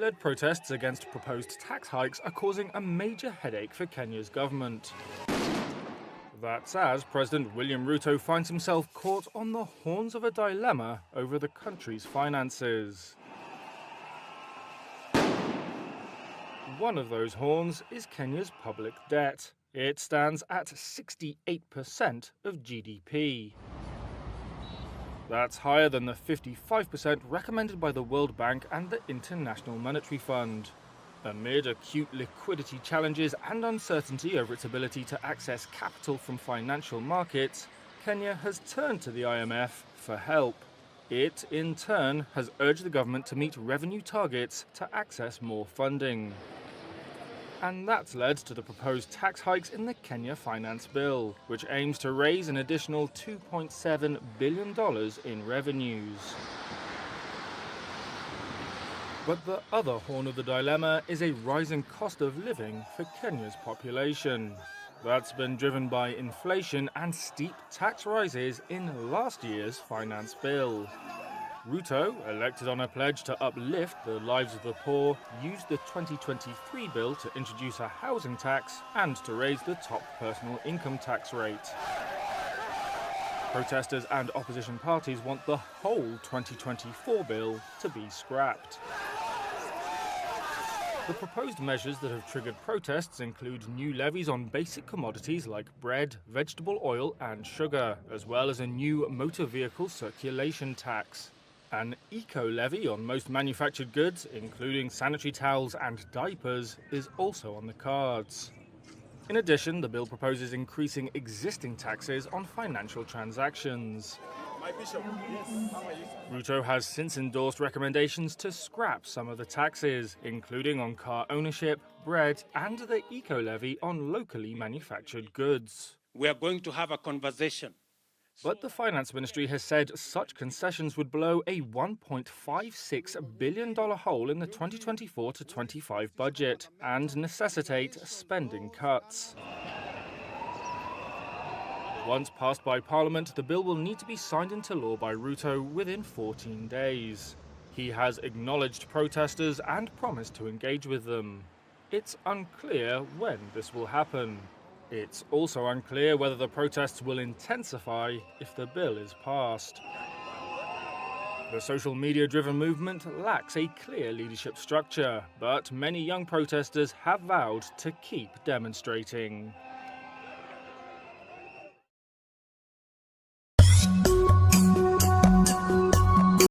Party-led protests against proposed tax hikes are causing a major headache for Kenya's government. That's as President William Ruto finds himself caught on the horns of a dilemma over the country's finances. One of those horns is Kenya's public debt. It stands at 68% of GDP. That's higher than the 55% recommended by the World Bank and the International Monetary Fund. Amid acute liquidity challenges and uncertainty over its ability to access capital from financial markets, Kenya has turned to the IMF for help. It, in turn, has urged the government to meet revenue targets to access more funding. And that's led to the proposed tax hikes in the Kenya Finance Bill, which aims to raise an additional $2.7 billion in revenues. But the other horn of the dilemma is a rising cost of living for Kenya's population. That's been driven by inflation and steep tax rises in last year's finance bill. Ruto, elected on a pledge to uplift the lives of the poor, used the 2023 bill to introduce a housing tax and to raise the top personal income tax rate. Protesters and opposition parties want the whole 2024 bill to be scrapped. The proposed measures that have triggered protests include new levies on basic commodities like bread, vegetable oil and sugar, as well as a new motor vehicle circulation tax. An eco-levy on most manufactured goods, including sanitary towels and diapers, is also on the cards. In addition, the bill proposes increasing existing taxes on financial transactions. Ruto has since endorsed recommendations to scrap some of the taxes, including on car ownership, bread, and the eco-levy on locally manufactured goods. We are going to have a conversation. But the Finance Ministry has said such concessions would blow a $1.56 billion hole in the 2024-25 budget and necessitate spending cuts. Once passed by Parliament, the bill will need to be signed into law by Ruto within 14 days. He has acknowledged protesters and promised to engage with them. It's unclear when this will happen. It's also unclear whether the protests will intensify if the bill is passed. The social media-driven movement lacks a clear leadership structure, but many young protesters have vowed to keep demonstrating.